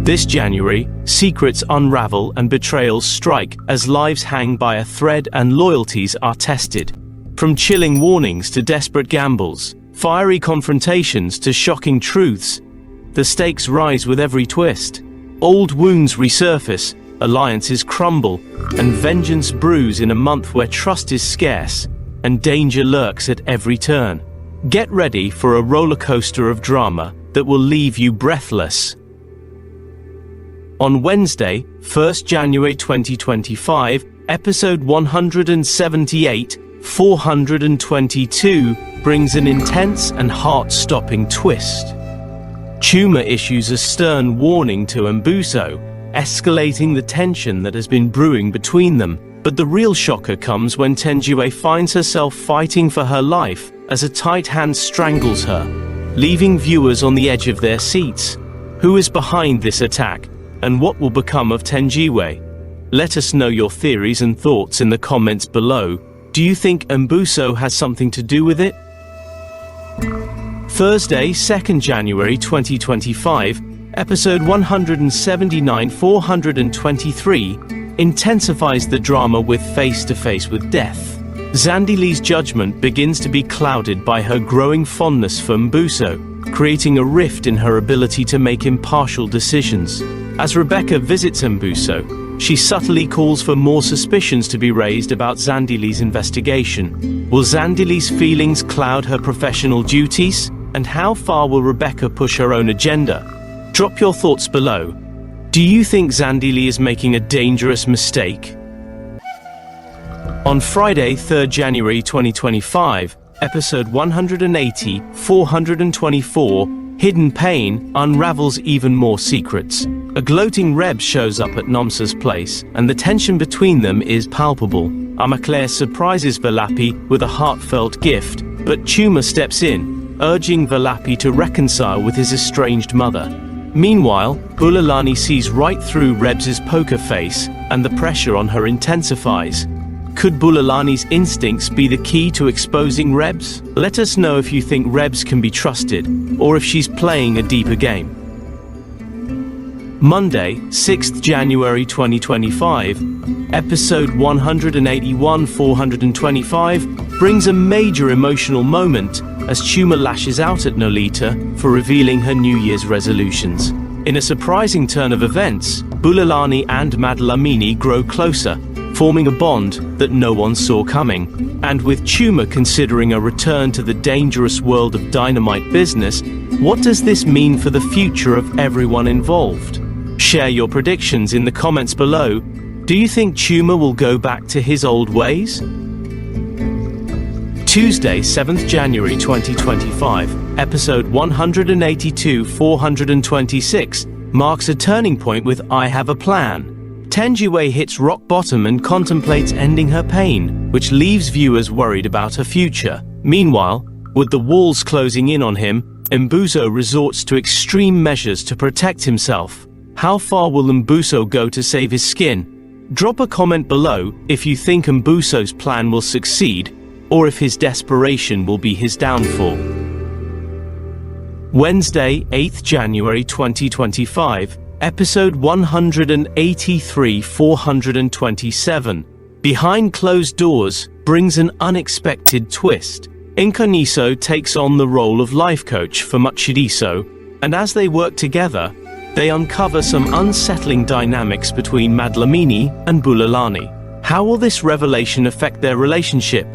This January, secrets unravel and betrayals strike as lives hang by a thread and loyalties are tested. From chilling warnings to desperate gambles, fiery confrontations to shocking truths, the stakes rise with every twist. Old wounds resurface, alliances crumble, and vengeance brews in a month where trust is scarce and danger lurks at every turn. Get ready for a roller coaster of drama that will leave you breathless. On Wednesday, 1st January 2025, episode 178, 422 brings an intense and heart-stopping twist. Chuma issues a stern warning to Mbuso, escalating the tension that has been brewing between them. But the real shocker comes when Tenjue finds herself fighting for her life as a tight hand strangles her, leaving viewers on the edge of their seats. Who is behind this attack, and what will become of Tenjue? Let us know your theories and thoughts in the comments below. Do you think Mbuso has something to do with it? Thursday, 2nd January 2025, episode 179-423 intensifies the drama with Face to Face with Death. Zandili's judgment begins to be clouded by her growing fondness for Mbuso, creating a rift in her ability to make impartial decisions. As Rebecca visits Mbuso, she subtly calls for more suspicions to be raised about Zandili's investigation. Will Zandili's feelings cloud her professional duties? And how far will Rebecca push her own agenda? Drop your thoughts below. Do you think Zandili is making a dangerous mistake? On Friday, 3rd January 2025, episode 180-424, Hidden Pain unravels even more secrets. A gloating Reb shows up at Nomsa's place, and the tension between them is palpable. Amaclair surprises Valapi with a heartfelt gift, but Chuma steps in, urging Valapi to reconcile with his estranged mother. Meanwhile, Bulalani sees right through Rebs' poker face, and the pressure on her intensifies. Could Bulalani's instincts be the key to exposing Rebs? Let us know if you think Rebs can be trusted, or if she's playing a deeper game. Monday, 6th January 2025, episode 181-425 brings a major emotional moment as Chuma lashes out at Nolita for revealing her New Year's resolutions. In a surprising turn of events, Bulalani and Madlamini grow closer, forming a bond that no one saw coming. And with Chuma considering a return to the dangerous world of dynamite business, what does this mean for the future of everyone involved? Share your predictions in the comments below. Do you think Chuma will go back to his old ways? Tuesday, 7th January 2025, episode 182-426 marks a turning point with I Have a Plan. Tenjue hits rock bottom and contemplates ending her pain, which leaves viewers worried about her future. Meanwhile, with the walls closing in on him, Mbuso resorts to extreme measures to protect himself. How far will Mbuso go to save his skin? Drop a comment below if you think Mbuso's plan will succeed, or if his desperation will be his downfall. Wednesday, 8th January 2025, episode 183-427, Behind Closed Doors, brings an unexpected twist. Incarniso takes on the role of life coach for Matsuriso, and as they work together, they uncover some unsettling dynamics between Madlamini and Bulalani. How will this revelation affect their relationship?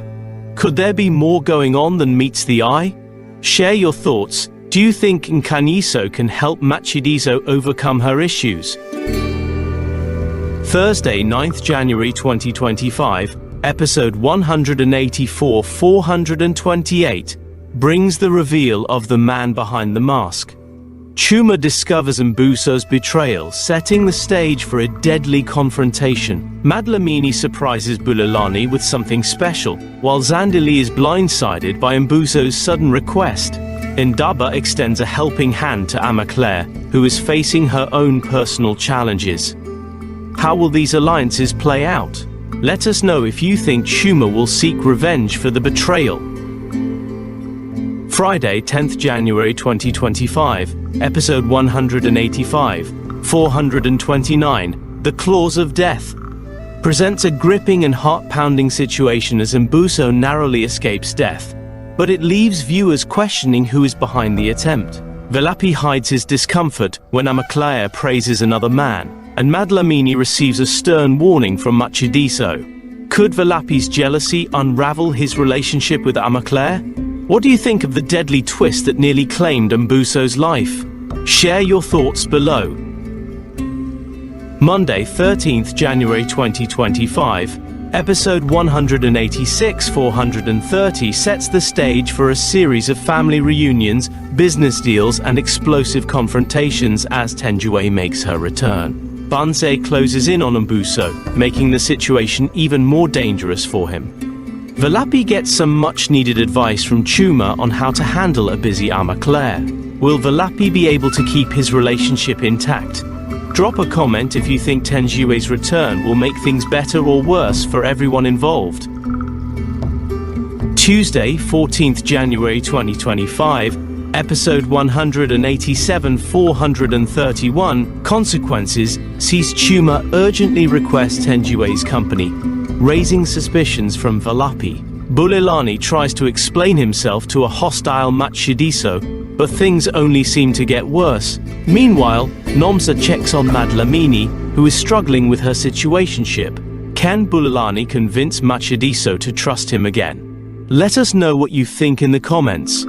Could there be more going on than meets the eye? Share your thoughts. Do you think Incarniso can help Matsuriso overcome her issues? Thursday, 9th January 2025, episode 184-428 brings the reveal of the man behind the mask. Chuma discovers Mbuso's betrayal, setting the stage for a deadly confrontation. Madlamini surprises Bulalani with something special, while Zandili is blindsided by Mbuso's sudden request. Indaba extends a helping hand to Amaclair, who is facing her own personal challenges. How will these alliances play out? Let us know if you think Chuma will seek revenge for the betrayal. Friday, 10th January 2025, episode 185, 429, The Claws of Death, presents a gripping and heart-pounding situation as Mbuso narrowly escapes death, but it leaves viewers questioning who is behind the attempt. Velapi hides his discomfort when Amaclea praises another man, and Madlamini receives a stern warning from Matshidiso. Could Velapi's jealousy unravel his relationship with Amaclea? What do you think of the deadly twist that nearly claimed Mbuso's life? Share your thoughts below. Monday, 13th January 2025, episode 186-430 sets the stage for a series of family reunions, business deals, and explosive confrontations as Tenjue makes her return. Banzai closes in on Mbuso, making the situation even more dangerous for him. Velapi gets some much-needed advice from Chuma on how to handle a busy Amaclea. Will Velapi be able to keep his relationship intact? Drop a comment if you think Tenjue's return will make things better or worse for everyone involved. Tuesday, 14th January 2025, episode 187-431, Consequences, sees Chuma urgently request Tenjue's company, raising suspicions from Velapi. Bulelani tries to explain himself to a hostile Matshidiso, but things only seem to get worse. Meanwhile, Nomsa checks on Madlamini, who is struggling with her situationship. Can Bulelani convince Matshidiso to trust him again? Let us know what you think in the comments.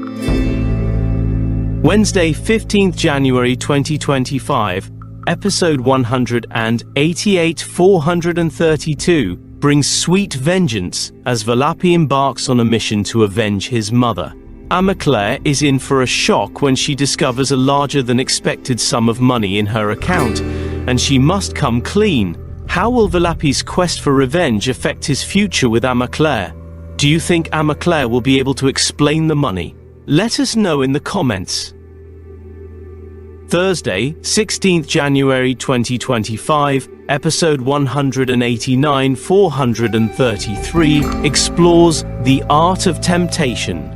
Wednesday, 15th January 2025, episode 188-432 brings sweet vengeance as Velapi embarks on a mission to avenge his mother. Amaclea is in for a shock when she discovers a larger-than-expected sum of money in her account, and she must come clean. How will Velapi's quest for revenge affect his future with Amaclea? Do you think Amaclea will be able to explain the money? Let us know in the comments. Thursday, 16th January 2025, episode 189-433 explores the art of temptation.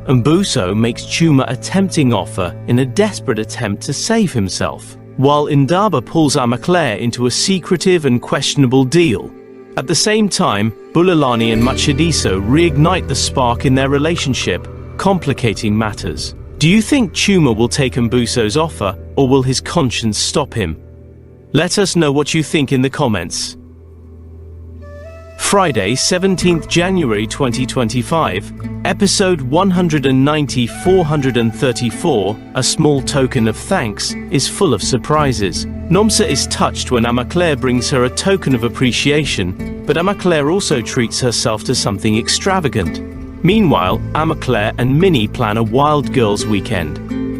Mbuso makes Chuma a tempting offer in a desperate attempt to save himself, while Indaba pulls Amaclea into a secretive and questionable deal. At the same time, Bulelani and Matshidiso reignite the spark in their relationship, complicating matters. Do you think Chuma will take Mbuso's offer, or will his conscience stop him? Let us know what you think in the comments. Friday, 17th January 2025, episode 190-434, A Small Token of Thanks, is full of surprises. Nomsa is touched when Amaclea brings her a token of appreciation, but Amaclea also treats herself to something extravagant. Meanwhile, Amaclea and Minnie plan a Wild Girls weekend.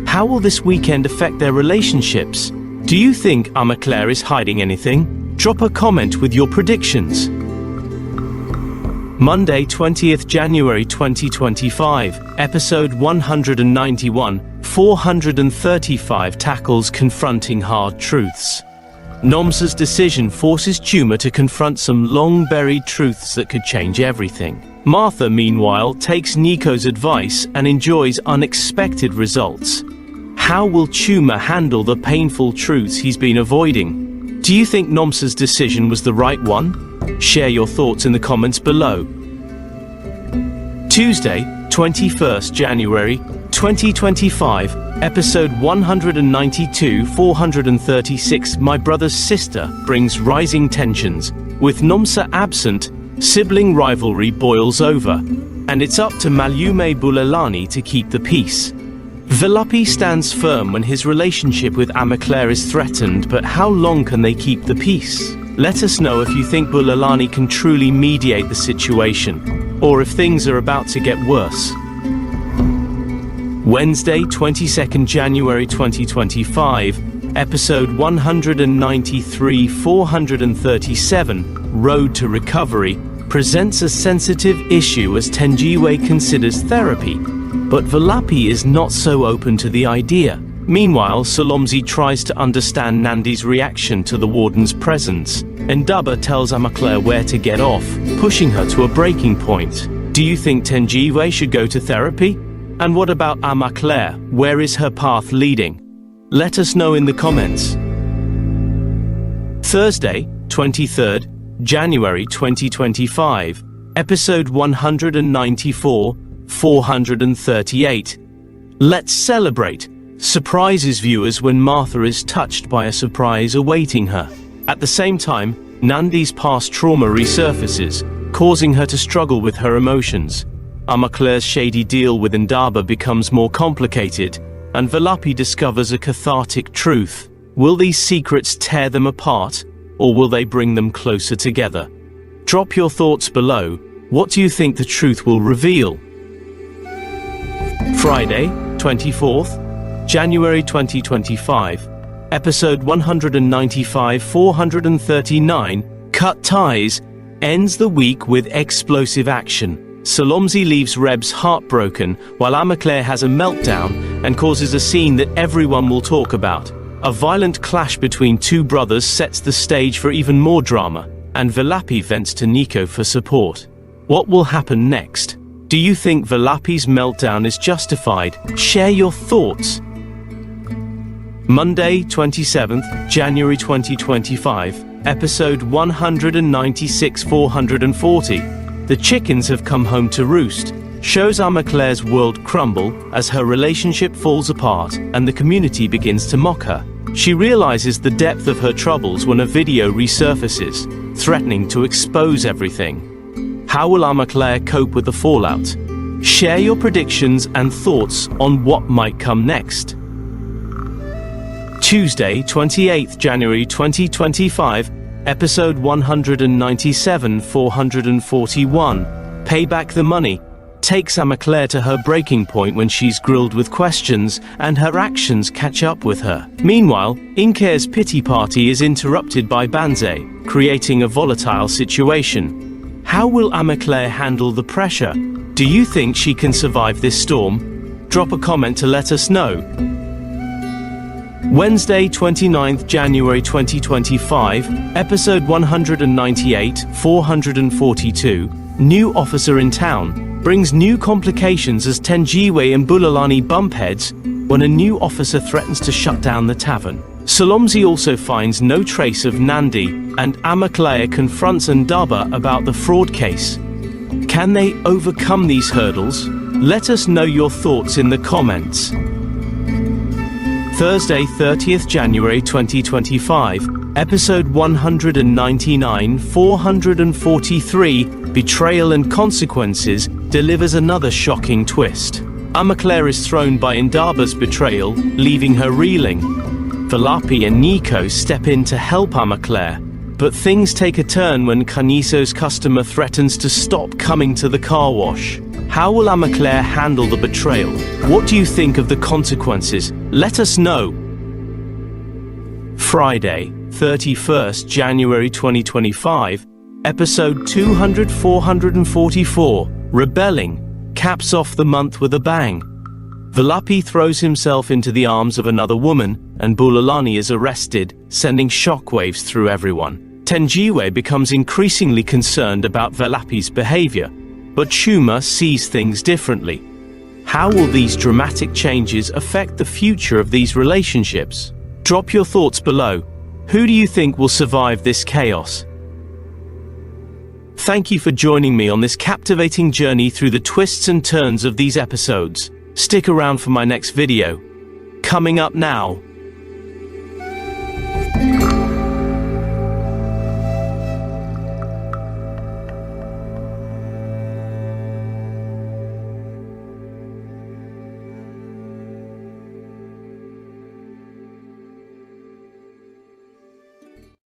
How will this weekend affect their relationships? Do you think Amaclea is hiding anything? Drop a comment with your predictions. Monday, 20th January 2025, episode 191-435 tackles confronting hard truths. Nomsa's decision forces Chuma to confront some long-buried truths that could change everything. Martha, meanwhile, takes Nico's advice and enjoys unexpected results. How will Chuma handle the painful truths he's been avoiding? Do you think Nomsa's decision was the right one? Share your thoughts in the comments below. Tuesday, 21st January 2025, episode 192-436 My Brother's Sister brings rising tensions. With Nomsa absent, sibling rivalry boils over, and it's up to Malume Bulelani to keep the peace. Velapi stands firm when his relationship with Amaclea is threatened, but how long can they keep the peace? Let us know if you think Bulelani can truly mediate the situation, or if things are about to get worse. Wednesday, 22nd January 2025, episode 193-437, Road to Recovery, presents a sensitive issue as Tenjue considers therapy, but Velapi is not so open to the idea. Meanwhile, Solomzi tries to understand Nandi's reaction to the warden's presence, and Dubba tells Amaclea where to get off, pushing her to a breaking point. Do you think Tenjue should go to therapy? And what about Amaclea? Where is her path leading? Let us know in the comments. Thursday, 23rd January 2025, episode 194, 438. Let's celebrate. Surprises viewers when Martha is touched by a surprise awaiting her. At the same time, Nandi's past trauma resurfaces, causing her to struggle with her emotions. Amaclare's shady deal with Indaba becomes more complicated, and Valapi discovers a cathartic truth. Will these secrets tear them apart, or will they bring them closer together? Drop your thoughts below. What do you think the truth will reveal? Friday, 24th January 2025, episode 195, 439, Cut Ties, ends the week with explosive action. Solomzi leaves Rebs heartbroken, while Amaclare has a meltdown and causes a scene that everyone will talk about. A violent clash between two brothers sets the stage for even more drama, and Valapi vents to Nico for support. What will happen next? Do you think Valapi's meltdown is justified? Share your thoughts. Monday, 27th January 2025, episode 196, 440. The chickens have come home to roost. Shows Amaclare's world crumble as her relationship falls apart and the community begins to mock her. She realizes the depth of her troubles when a video resurfaces, threatening to expose everything. How will Amaclare cope with the fallout? Share your predictions and thoughts on what might come next. Tuesday, 28th January 2025, episode 197, 441. Pay Back the Money takes Amaclare to her breaking point when she's grilled with questions and her actions catch up with her. Meanwhile, Inke's pity party is interrupted by Banze, creating a volatile situation. How will Amaclare handle the pressure? Do you think she can survive this storm? Drop a comment to let us know. Wednesday, 29th January 2025, episode 198, 442, New Officer in Town, brings new complications as Tenjiwe and Bulalani bump heads when a new officer threatens to shut down the tavern. Solomzi also finds no trace of Nandi, and Amaclare confronts Indaba about the fraud case. Can they overcome these hurdles? Let us know your thoughts in the comments. Thursday, 30th January 2025, episode 199, 443, Betrayal and Consequences, delivers another shocking twist. Amaclare is thrown by Indaba's betrayal, leaving her reeling. Valapi and Nico step in to help Amaclare, but things take a turn when Caniso's customer threatens to stop coming to the car wash. How will Amaclare handle the betrayal? What do you think of the consequences? Let us know. Friday, 31st January 2025, episode 200, 444, Rebelling, caps off the month with a bang. Valapi throws himself into the arms of another woman, and Bulalani is arrested, sending shockwaves through everyone. Tenjiwe becomes increasingly concerned about Valapi's behavior, but Shuma sees things differently. How will these dramatic changes affect the future of these relationships? Drop your thoughts below. Who do you think will survive this chaos? Thank you for joining me on this captivating journey through the twists and turns of these episodes. Stick around for my next video. Coming up now.